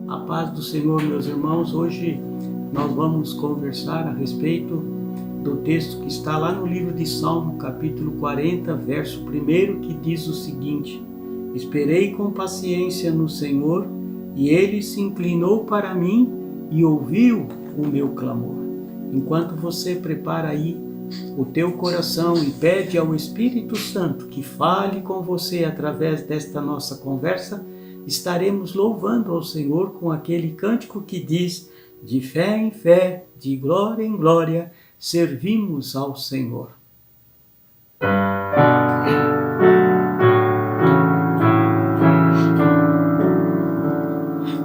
A paz do Senhor, meus irmãos. Hoje nós vamos conversar a respeito do texto que está lá no livro de Salmo, capítulo 40, verso 1, que diz o seguinte: Esperei com paciência no Senhor, e Ele se inclinou para mim e ouviu o meu clamor. Enquanto você prepara aí o teu coração e pede ao Espírito Santo que fale com você através desta nossa conversa, estaremos louvando ao Senhor com aquele cântico que diz: de fé em fé, de glória em glória, servimos ao Senhor.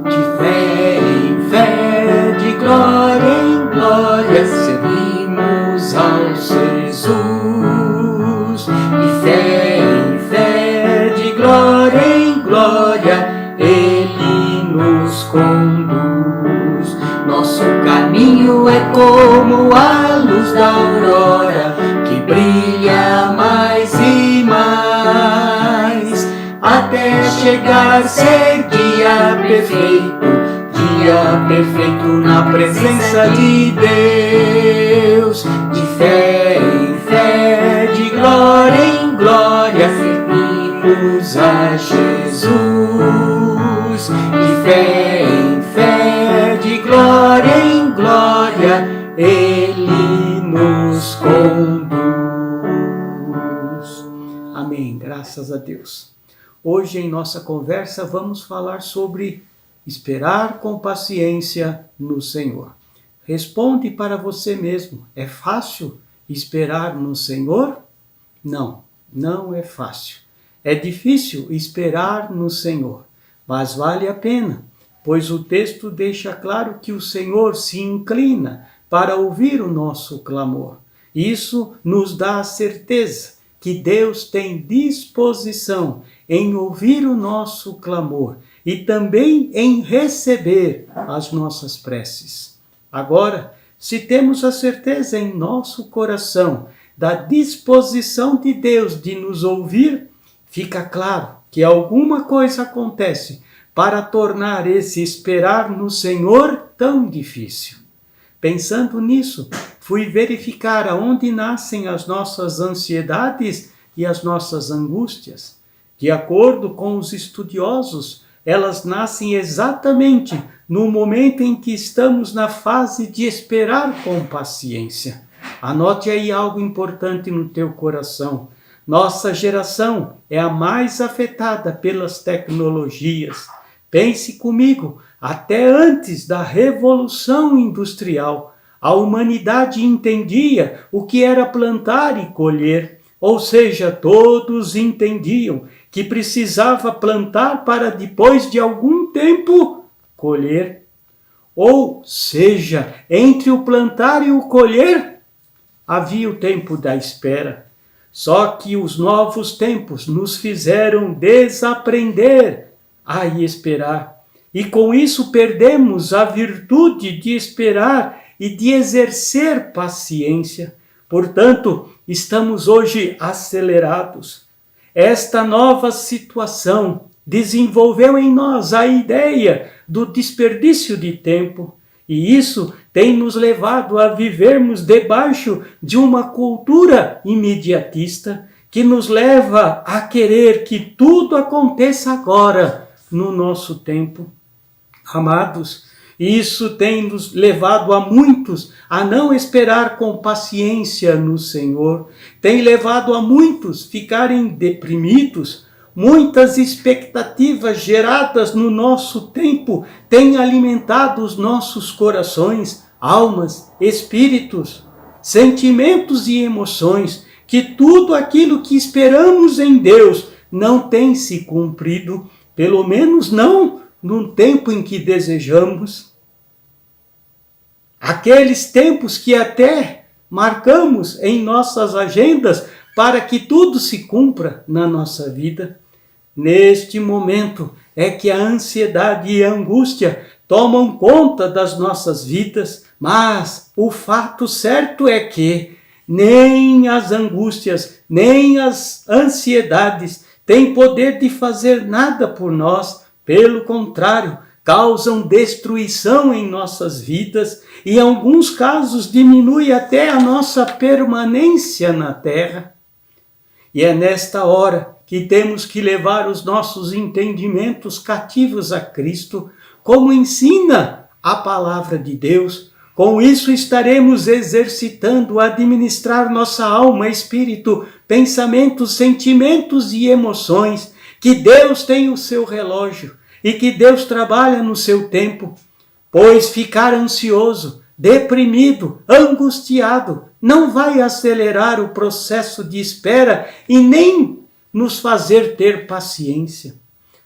De fé em fé, de glória em glória, servimos ao Jesus. De fé em fé, de glória em glória, Ele nos conduz. Nosso caminho é como a luz da aurora, que brilha mais e mais, até chegar a ser dia perfeito na presença de Deus. De fé em fé, de glória em glória, servimos a Jesus. De fé em fé, de glória em glória, Ele nos conduz. Amém, graças a Deus. Hoje em nossa conversa vamos falar sobre esperar com paciência no Senhor. Responde para você mesmo: é fácil esperar no Senhor? Não, não é fácil. É difícil esperar no Senhor, mas vale a pena, pois o texto deixa claro que o Senhor se inclina para ouvir o nosso clamor. Isso nos dá a certeza que Deus tem disposição em ouvir o nosso clamor e também em receber as nossas preces. Agora, se temos a certeza em nosso coração da disposição de Deus de nos ouvir, fica claro que alguma coisa acontece para tornar esse esperar no Senhor tão difícil. Pensando nisso, fui verificar aonde nascem as nossas ansiedades e as nossas angústias. De acordo com os estudiosos, elas nascem exatamente no momento em que estamos na fase de esperar com paciência. Anote aí algo importante no teu coração. Nossa geração é a mais afetada pelas tecnologias. Pense comigo, até antes da Revolução Industrial, a humanidade entendia o que era plantar e colher, ou seja, todos entendiam que precisava plantar para depois de algum tempo colher. Ou seja, entre o plantar e o colher, havia o tempo da espera. Só que os novos tempos nos fizeram desaprender a esperar. E com isso perdemos a virtude de esperar e de exercer paciência. Portanto, estamos hoje acelerados. Esta nova situação desenvolveu em nós a ideia do desperdício de tempo. E isso tem nos levado a vivermos debaixo de uma cultura imediatista que nos leva a querer que tudo aconteça agora, no nosso tempo. Amados, isso tem nos levado a muitos a não esperar com paciência no Senhor. Tem levado a muitos ficarem deprimidos. Muitas expectativas geradas no nosso tempo têm alimentado os nossos corações, almas, espíritos, sentimentos e emoções, que tudo aquilo que esperamos em Deus não tem se cumprido, pelo menos não no tempo em que desejamos. Aqueles tempos que até marcamos em nossas agendas para que tudo se cumpra na nossa vida. Neste momento é que a ansiedade e a angústia tomam conta das nossas vidas, mas o fato certo é que nem as angústias, nem as ansiedades têm poder de fazer nada por nós. Pelo contrário, causam destruição em nossas vidas e, em alguns casos, diminui até a nossa permanência na terra. E é nesta hora que temos que levar os nossos entendimentos cativos a Cristo, como ensina a palavra de Deus. Com isso estaremos exercitando a administrar nossa alma, espírito, pensamentos, sentimentos e emoções, que Deus tem o seu relógio e que Deus trabalha no seu tempo, pois ficar ansioso, deprimido, angustiado, não vai acelerar o processo de espera e nem nos fazer ter paciência.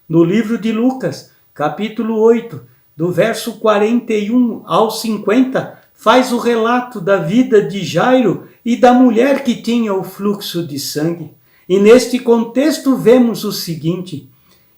No livro de Lucas, capítulo 8, do verso 41 ao 50, faz o relato da vida de Jairo e da mulher que tinha o fluxo de sangue. E neste contexto vemos o seguinte: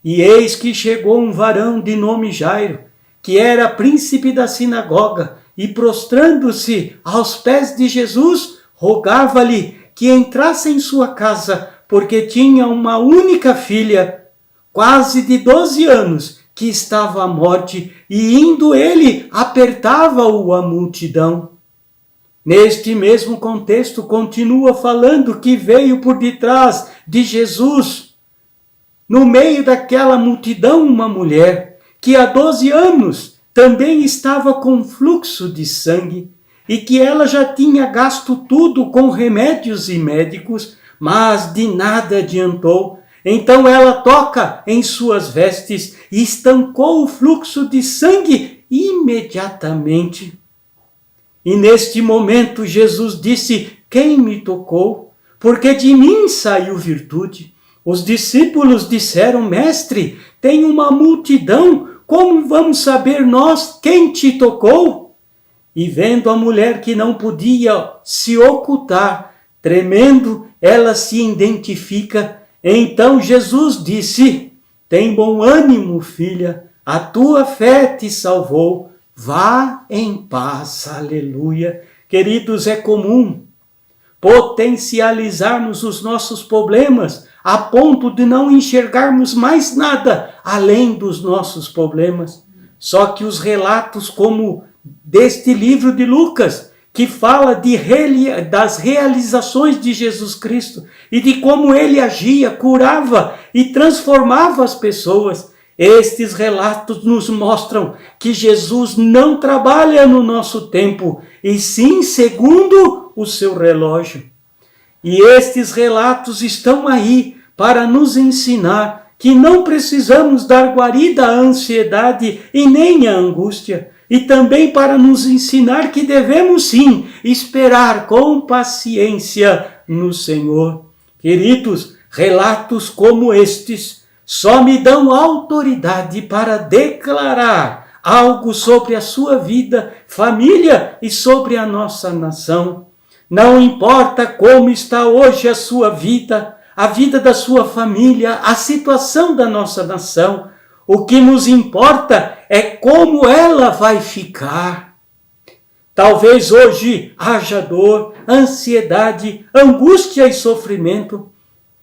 e eis que chegou um varão de nome Jairo, que era príncipe da sinagoga, e prostrando-se aos pés de Jesus, rogava-lhe que entrasse em sua casa, porque tinha uma única filha, quase de 12 anos, que estava à morte, e indo ele, apertava-o a multidão. Neste mesmo contexto, continua falando que veio por detrás de Jesus, no meio daquela multidão, uma mulher que há 12 anos também estava com fluxo de sangue e que ela já tinha gasto tudo com remédios e médicos, mas de nada adiantou. Então ela toca em suas vestes e estancou o fluxo de sangue imediatamente. E neste momento Jesus disse: quem me tocou? Porque de mim saiu virtude. Os discípulos disseram: mestre, tem uma multidão, como vamos saber nós quem te tocou? E vendo a mulher que não podia se ocultar, tremendo, ela se identifica. Então Jesus disse: tem bom ânimo, filha, a tua fé te salvou, vá em paz. Aleluia. Queridos, é comum potencializarmos os nossos problemas a ponto de não enxergarmos mais nada além dos nossos problemas. Só que os relatos como deste livro de Lucas, que fala das realizações de Jesus Cristo e de como ele agia, curava e transformava as pessoas, estes relatos nos mostram que Jesus não trabalha no nosso tempo, e sim segundo o seu relógio. E estes relatos estão aí para nos ensinar que não precisamos dar guarida à ansiedade e nem à angústia, e também para nos ensinar que devemos sim esperar com paciência no Senhor. Queridos, relatos como estes só me dão autoridade para declarar algo sobre a sua vida, família e sobre a nossa nação. Não importa como está hoje a sua vida, a vida da sua família, a situação da nossa nação. O que nos importa é como ela vai ficar. Talvez hoje haja dor, ansiedade, angústia e sofrimento.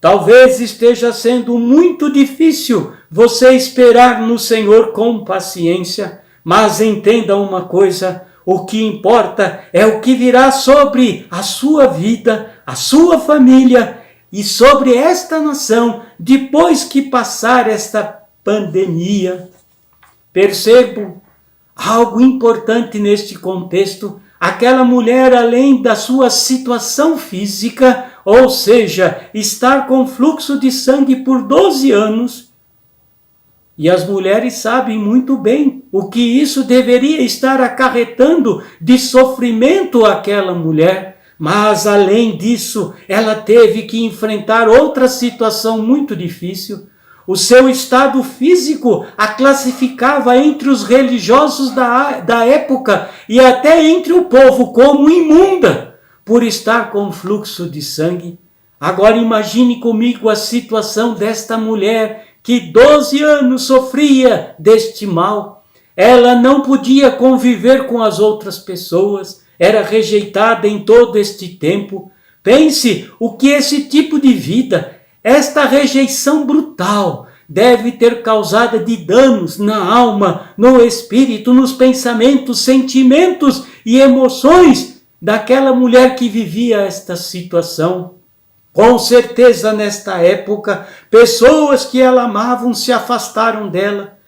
Talvez esteja sendo muito difícil você esperar no Senhor com paciência. Mas entenda uma coisa: o que importa é o que virá sobre a sua vida, a sua família e sobre esta nação depois que passar esta pandemia. Percebo algo importante neste contexto. Aquela mulher, além da sua situação física, ou seja, estar com fluxo de sangue por 12 anos, e as mulheres sabem muito bem o que isso deveria estar acarretando de sofrimento àquela mulher. Mas, além disso, ela teve que enfrentar outra situação muito difícil. O seu estado físico a classificava entre os religiosos da época e até entre o povo como imunda, por estar com fluxo de sangue. Agora imagine comigo a situação desta mulher que 12 anos sofria deste mal. Ela não podia conviver com as outras pessoas, era rejeitada em todo este tempo. Pense o que esse tipo de vida, esta rejeição brutal, deve ter causado de danos na alma, no espírito, nos pensamentos, sentimentos e emoções daquela mulher que vivia esta situação. Com certeza, nesta época, pessoas que ela amavam se afastaram dela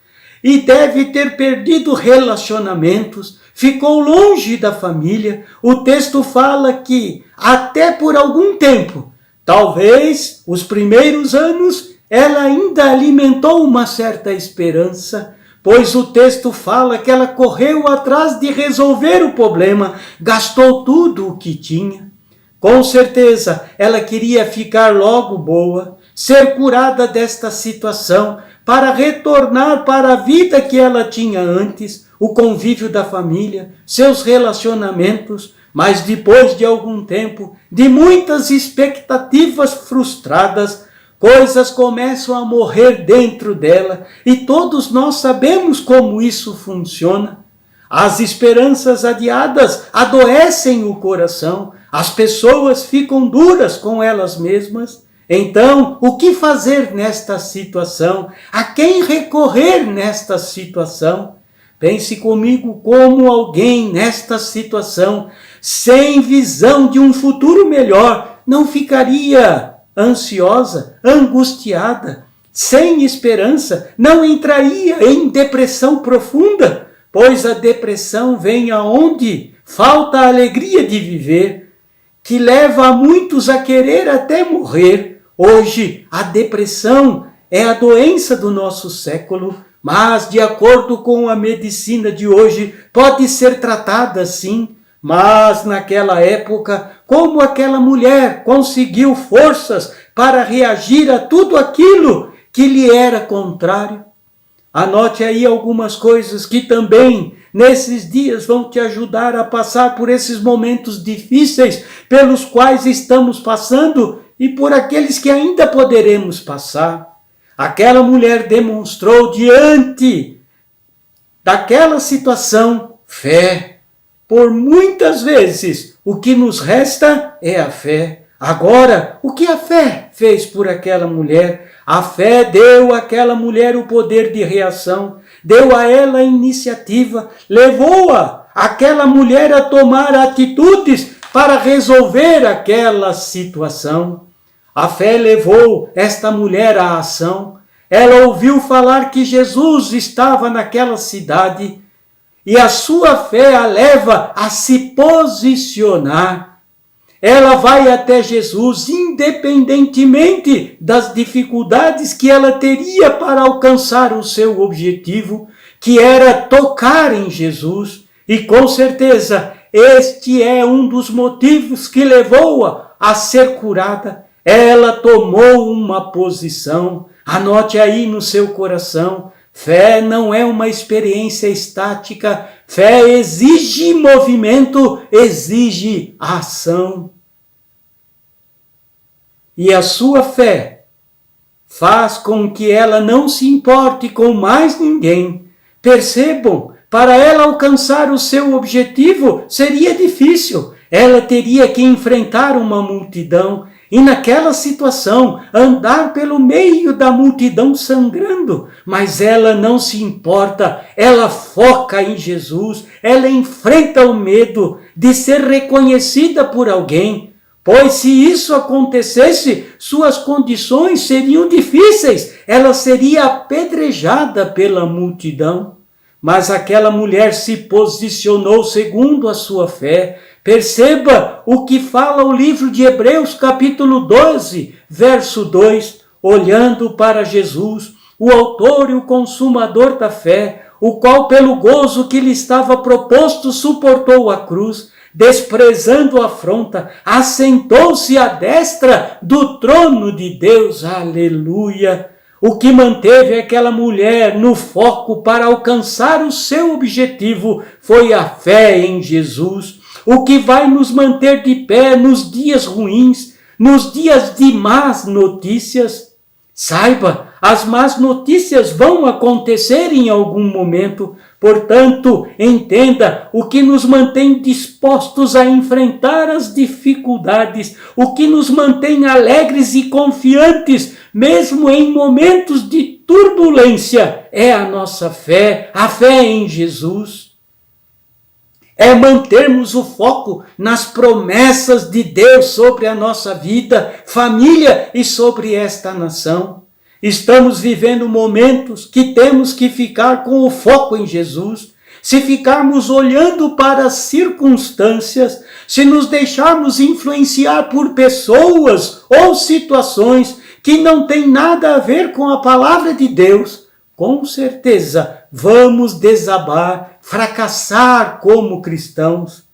e deve ter perdido relacionamentos, ficou longe da família. O texto fala que até por algum tempo, talvez os primeiros anos, ela ainda alimentou uma certa esperança, pois o texto fala que ela correu atrás de resolver o problema, gastou tudo o que tinha. Com certeza, ela queria ficar logo boa, ser curada desta situação, para retornar para a vida que ela tinha antes, o convívio da família, seus relacionamentos, mas depois de algum tempo, de muitas expectativas frustradas, coisas começam a morrer dentro dela e todos nós sabemos como isso funciona. As esperanças adiadas adoecem o coração, as pessoas ficam duras com elas mesmas. Então, o que fazer nesta situação? A quem recorrer nesta situação? Pense comigo como alguém nesta situação, sem visão de um futuro melhor, não ficaria ansiosa, angustiada, sem esperança, não entraria em depressão profunda, pois a depressão vem aonde falta a alegria de viver, que leva a muitos a querer até morrer. Hoje, a depressão é a doença do nosso século, mas, de acordo com a medicina de hoje, pode ser tratada sim. Mas, naquela época, como aquela mulher conseguiu forças para reagir a tudo aquilo que lhe era contrário? Anote aí algumas coisas que também, nesses dias, vão te ajudar a passar por esses momentos difíceis pelos quais estamos passando e por aqueles que ainda poderemos passar. Aquela mulher demonstrou diante daquela situação fé. Por muitas vezes, o que nos resta é a fé. Agora, o que a fé fez por aquela mulher? A fé deu àquela mulher o poder de reação, deu a ela a iniciativa, levou-a, aquela mulher, a tomar atitudes para resolver aquela situação. A fé levou esta mulher à ação. Ela ouviu falar que Jesus estava naquela cidade e a sua fé a leva a se posicionar. Ela vai até Jesus independentemente das dificuldades que ela teria para alcançar o seu objetivo, que era tocar em Jesus. E com certeza este é um dos motivos que levou-a a ser curada. Ela tomou uma posição. Anote aí no seu coração. Fé não é uma experiência estática. Fé exige movimento, exige ação. E a sua fé faz com que ela não se importe com mais ninguém. Percebam, para ela alcançar o seu objetivo seria difícil. Ela teria que enfrentar uma multidão. E naquela situação, andar pelo meio da multidão sangrando, mas ela não se importa, ela foca em Jesus, ela enfrenta o medo de ser reconhecida por alguém, pois se isso acontecesse, suas condições seriam difíceis, ela seria apedrejada pela multidão. Mas aquela mulher se posicionou segundo a sua fé. Perceba o que fala o livro de Hebreus, capítulo 12, verso 2. Olhando para Jesus, o autor e o consumador da fé, o qual pelo gozo que lhe estava proposto suportou a cruz, desprezando a afronta, assentou-se à destra do trono de Deus. Aleluia! O que manteve aquela mulher no foco para alcançar o seu objetivo foi a fé em Jesus. O que vai nos manter de pé nos dias ruins, nos dias de más notícias? Saiba, as más notícias vão acontecer em algum momento. Portanto, entenda, o que nos mantém dispostos a enfrentar as dificuldades, o que nos mantém alegres e confiantes, mesmo em momentos de turbulência, é a nossa fé, a fé em Jesus. É mantermos o foco nas promessas de Deus sobre a nossa vida, família e sobre esta nação. Estamos vivendo momentos que temos que ficar com o foco em Jesus. Se ficarmos olhando para as circunstâncias, se nos deixarmos influenciar por pessoas ou situações que não têm nada a ver com a palavra de Deus, com certeza vamos desabar, fracassar como cristãos.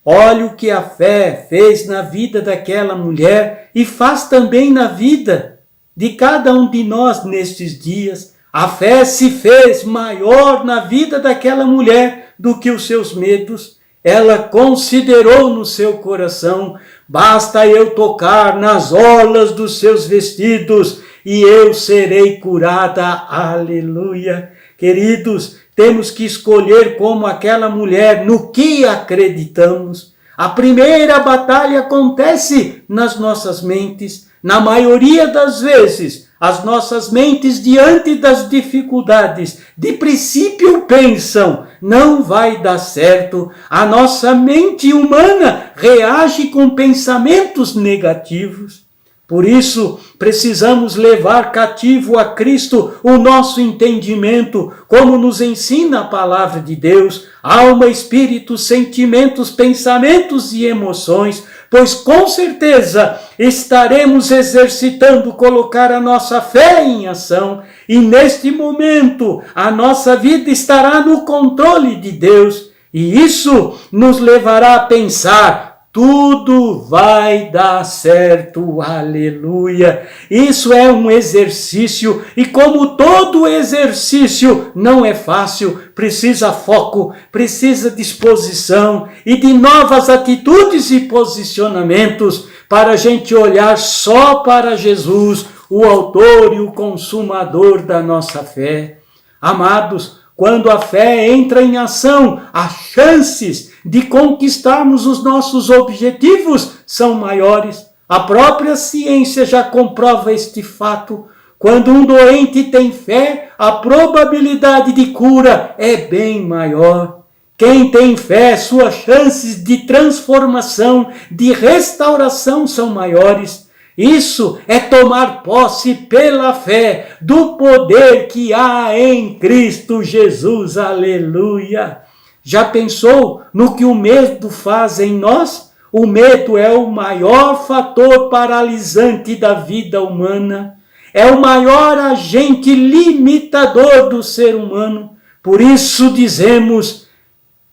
Olha o que a fé fez na vida daquela mulher e faz também na vida de cada um de nós nestes dias. A fé se fez maior na vida daquela mulher do que os seus medos. Ela considerou no seu coração: basta eu tocar nas orlas dos seus vestidos e eu serei curada. Aleluia! Queridos, temos que escolher como aquela mulher no que acreditamos. A primeira batalha acontece nas nossas mentes. Na maioria das vezes, as nossas mentes, diante das dificuldades, de princípio pensam: não vai dar certo. A nossa mente humana reage com pensamentos negativos. Por isso, precisamos levar cativo a Cristo o nosso entendimento, como nos ensina a palavra de Deus, alma, espírito, sentimentos, pensamentos e emoções, pois com certeza estaremos exercitando colocar a nossa fé em ação, e neste momento a nossa vida estará no controle de Deus, e isso nos levará a pensar: tudo vai dar certo, aleluia. Isso é um exercício, e como todo exercício não é fácil, precisa foco, precisa disposição e de novas atitudes e posicionamentos para a gente olhar só para Jesus, o autor e o consumador da nossa fé. Amados, quando a fé entra em ação, as chances de conquistarmos os nossos objetivos são maiores. A própria ciência já comprova este fato. Quando um doente tem fé, a probabilidade de cura é bem maior. Quem tem fé, suas chances de transformação, de restauração são maiores. Isso é tomar posse pela fé do poder que há em Cristo Jesus, aleluia. Já pensou no que o medo faz em nós? O medo é o maior fator paralisante da vida humana, é o maior agente limitador do ser humano. Por isso dizemos: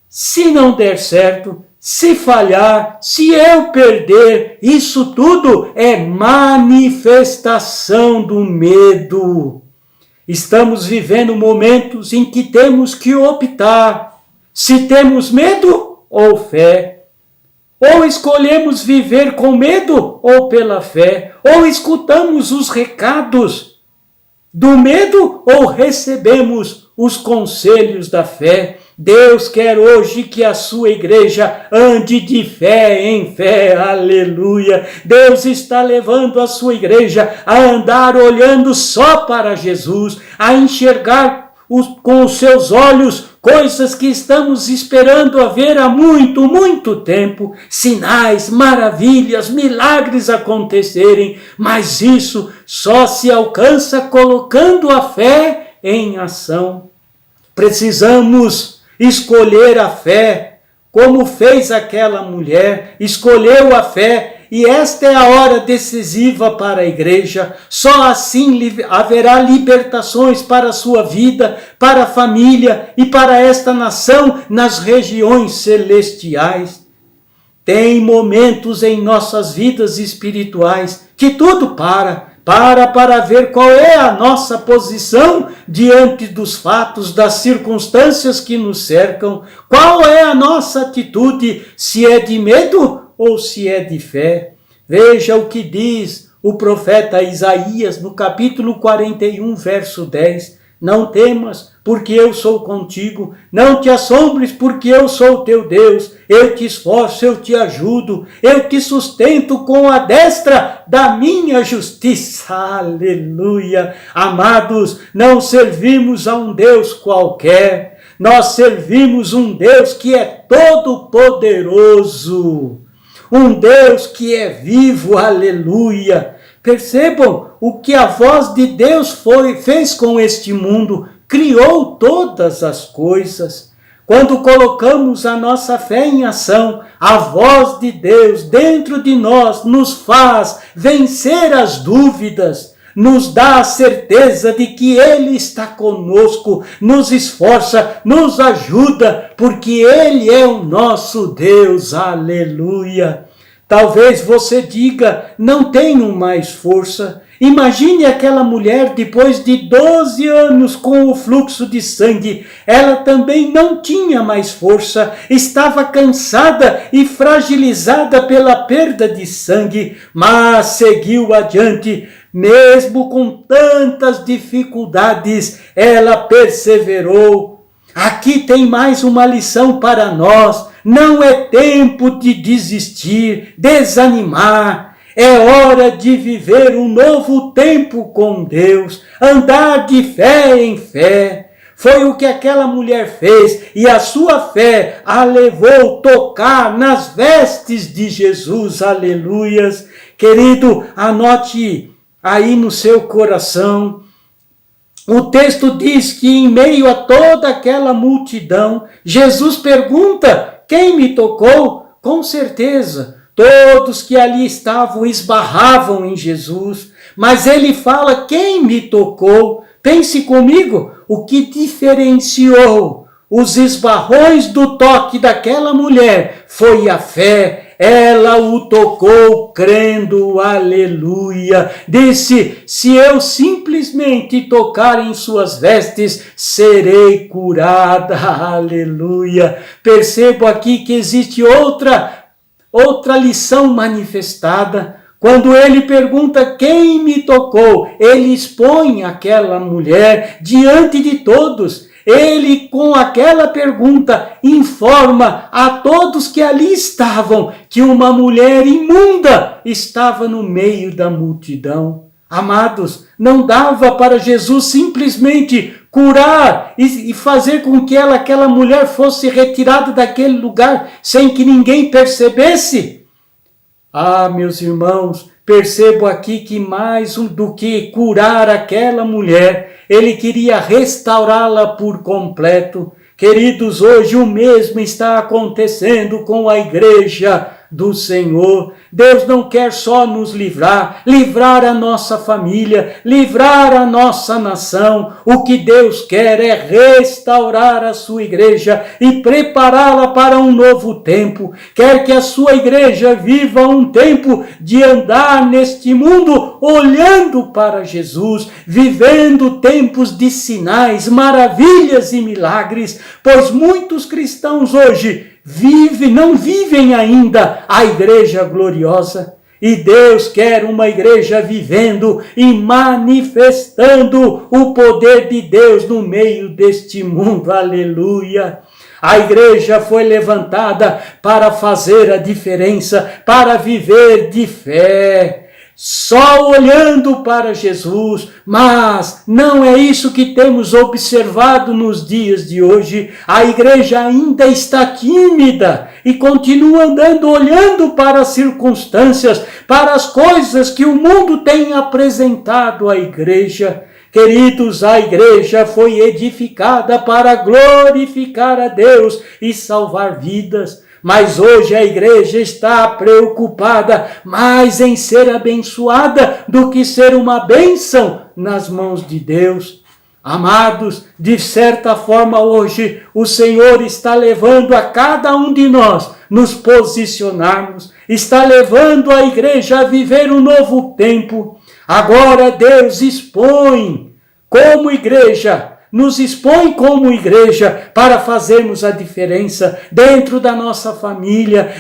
se não der certo, se falhar, se eu perder, isso tudo é manifestação do medo. Estamos vivendo momentos em que temos que optar se temos medo ou fé. Ou escolhemos viver com medo ou pela fé. Ou escutamos os recados do medo ou recebemos os conselhos da fé. Deus quer hoje que a sua igreja ande de fé em fé, aleluia. Deus está levando a sua igreja a andar olhando só para Jesus, a enxergar com os seus olhos coisas que estamos esperando a ver há muito, muito tempo, sinais, maravilhas, milagres acontecerem, mas isso só se alcança colocando a fé em ação. Precisamos escolher a fé, como fez aquela mulher, escolheu a fé, e esta é a hora decisiva para a igreja. Só assim haverá libertações para a sua vida, para a família e para esta nação nas regiões celestiais. Tem momentos em nossas vidas espirituais que tudo para ver qual é a nossa posição diante dos fatos, das circunstâncias que nos cercam. Qual é a nossa atitude, se é de medo ou se é de fé. Veja o que diz o profeta Isaías, no capítulo 41, verso 10, não temas, porque eu sou contigo, não te assombres, porque eu sou teu Deus, eu te esforço, eu te ajudo, eu te sustento com a destra da minha justiça. Aleluia! Amados, não servimos a um Deus qualquer, nós servimos um Deus que é todo-poderoso, um Deus que é vivo, aleluia. Percebam o que a voz de Deus fez com este mundo, criou todas as coisas. Quando colocamos a nossa fé em ação, a voz de Deus dentro de nós nos faz vencer as dúvidas, nos dá a certeza de que Ele está conosco, nos esforça, nos ajuda, porque Ele é o nosso Deus, aleluia. Talvez você diga, não tenho mais força. Imagine aquela mulher depois de 12 anos com o fluxo de sangue. Ela também não tinha mais força, estava cansada e fragilizada pela perda de sangue, mas seguiu adiante. Mesmo com tantas dificuldades, ela perseverou. Aqui tem mais uma lição para nós. Não é tempo de desistir, desanimar. É hora de viver um novo tempo com Deus, andar de fé em fé. Foi o que aquela mulher fez e a sua fé a levou a tocar nas vestes de Jesus. Aleluias. Querido, anote aí no seu coração. O texto diz que em meio a toda aquela multidão, Jesus pergunta: quem me tocou? Com certeza, todos que ali estavam esbarravam em Jesus, mas ele fala: quem me tocou? Pense comigo, o que diferenciou os esbarrões do toque daquela mulher foi a fé. Ela o tocou crendo, aleluia. Disse: se eu simplesmente tocar em suas vestes, serei curada, aleluia. Percebo aqui que existe outra lição manifestada. Quando ele pergunta quem me tocou, ele expõe aquela mulher diante de todos. Ele, com aquela pergunta, informa a todos que ali estavam que uma mulher imunda estava no meio da multidão. Amados, não dava para Jesus simplesmente curar e fazer com que aquela mulher fosse retirada daquele lugar sem que ninguém percebesse. Ah, meus irmãos, percebo aqui que mais do que curar aquela mulher, ele queria restaurá-la por completo. Queridos, hoje o mesmo está acontecendo com a igreja do Senhor. Deus não quer só nos livrar a nossa família, livrar a nossa nação. O que Deus quer é restaurar a sua igreja e prepará-la para um novo tempo. Quer que a sua igreja viva um tempo de andar neste mundo olhando para Jesus, vivendo tempos de sinais, maravilhas e milagres, pois muitos cristãos hoje não vivem ainda a igreja gloriosa. E Deus quer uma igreja vivendo e manifestando o poder de Deus no meio deste mundo. Aleluia! A igreja foi levantada para fazer a diferença, para viver de fé. Só olhando para Jesus, mas não é isso que temos observado nos dias de hoje. A igreja ainda está tímida e continua andando olhando para as circunstâncias, para as coisas que o mundo tem apresentado à igreja. Queridos, a igreja foi edificada para glorificar a Deus e salvar vidas. Mas hoje a igreja está preocupada mais em ser abençoada do que ser uma bênção nas mãos de Deus. Amados, de certa forma hoje o Senhor está levando a cada um de nós nos posicionarmos, está levando a igreja a viver um novo tempo. Agora Deus expõe como igreja, nos expõe como igreja para fazermos a diferença dentro da nossa família,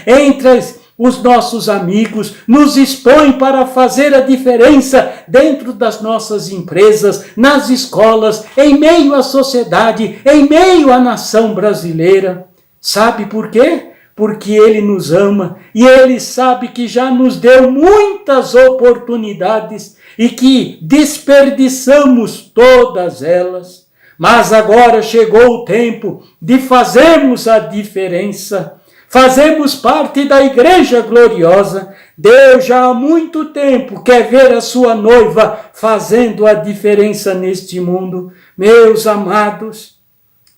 os nossos amigos, nos expõe para fazer a diferença dentro das nossas empresas, nas escolas, em meio à sociedade, em meio à nação brasileira. Sabe por quê? Porque Ele nos ama e Ele sabe que já nos deu muitas oportunidades e que desperdiçamos todas elas. Mas agora chegou o tempo de fazermos a diferença. Fazemos parte da Igreja Gloriosa. Deus já há muito tempo quer ver a sua noiva fazendo a diferença neste mundo. Meus amados,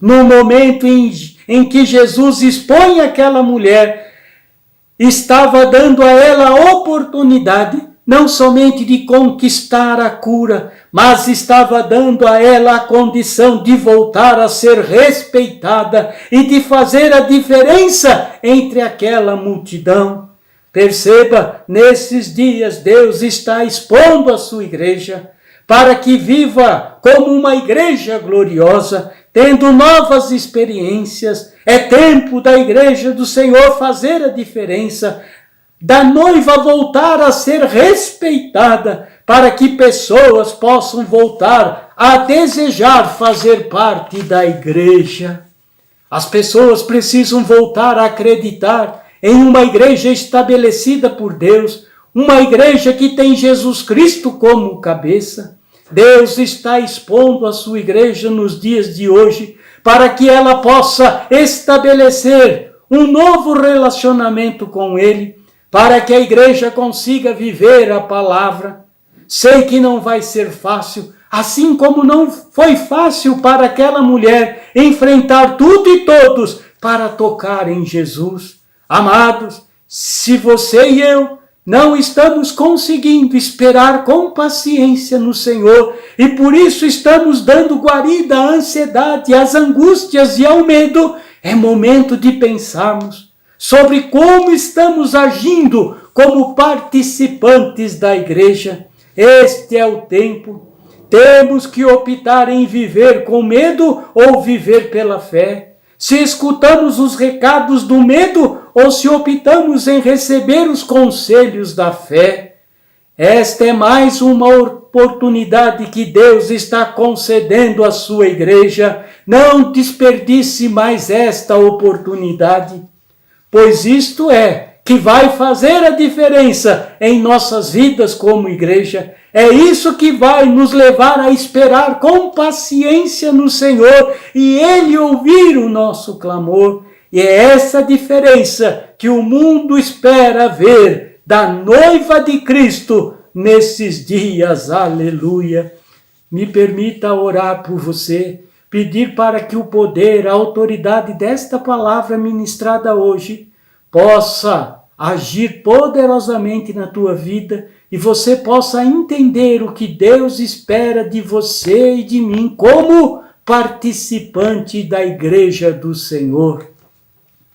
no momento em que Jesus expõe aquela mulher, estava dando a ela a oportunidade não somente de conquistar a cura, mas estava dando a ela a condição de voltar a ser respeitada e de fazer a diferença entre aquela multidão. Perceba, nesses dias Deus está expondo a sua igreja para que viva como uma igreja gloriosa, tendo novas experiências. É tempo da igreja do Senhor fazer a diferença, da noiva voltar a ser respeitada, para que pessoas possam voltar a desejar fazer parte da igreja. As pessoas precisam voltar a acreditar em uma igreja estabelecida por Deus, uma igreja que tem Jesus Cristo como cabeça. Deus está expondo a sua igreja nos dias de hoje para que ela possa estabelecer um novo relacionamento com Ele, para que a igreja consiga viver a palavra. Sei que não vai ser fácil, assim como não foi fácil para aquela mulher enfrentar tudo e todos para tocar em Jesus. Amados, se você e eu não estamos conseguindo esperar com paciência no Senhor e por isso estamos dando guarida à ansiedade, às angústias e ao medo, é momento de pensarmos sobre como estamos agindo como participantes da igreja. Este é o tempo. Temos que optar em viver com medo ou viver pela fé. Se escutamos os recados do medo ou se optamos em receber os conselhos da fé. Esta é mais uma oportunidade que Deus está concedendo à sua igreja. Não desperdice mais esta oportunidade, pois isto é que vai fazer a diferença em nossas vidas como igreja. É isso que vai nos levar a esperar com paciência no Senhor e Ele ouvir o nosso clamor. E é essa diferença que o mundo espera ver da noiva de Cristo nesses dias. Aleluia! Me permita orar por você, pedir para que o poder, a autoridade desta palavra ministrada hoje possa agir poderosamente na tua vida e você possa entender o que Deus espera de você e de mim como participante da igreja do Senhor.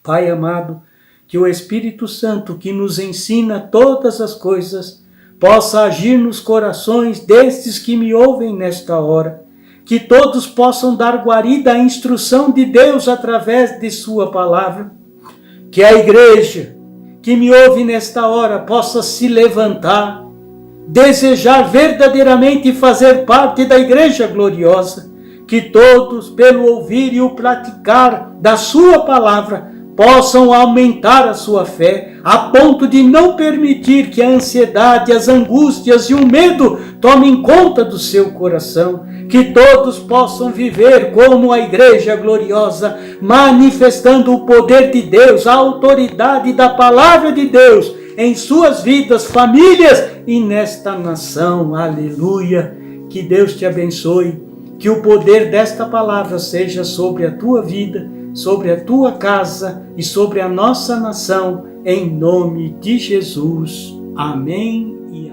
Pai amado, que o Espírito Santo que nos ensina todas as coisas possa agir nos corações destes que me ouvem nesta hora, que todos possam dar guarida à instrução de Deus através de sua palavra, que a igreja que me ouve nesta hora possa se levantar, desejar verdadeiramente fazer parte da igreja gloriosa, que todos, pelo ouvir e o praticar da sua palavra, possam aumentar a sua fé, a ponto de não permitir que a ansiedade, as angústias e o medo tomem conta do seu coração, que todos possam viver como a igreja gloriosa, manifestando o poder de Deus, a autoridade da palavra de Deus em suas vidas, famílias e nesta nação. Aleluia! Que Deus te abençoe, que o poder desta palavra seja sobre a tua vida, sobre a tua casa e sobre a nossa nação, em nome de Jesus. Amém e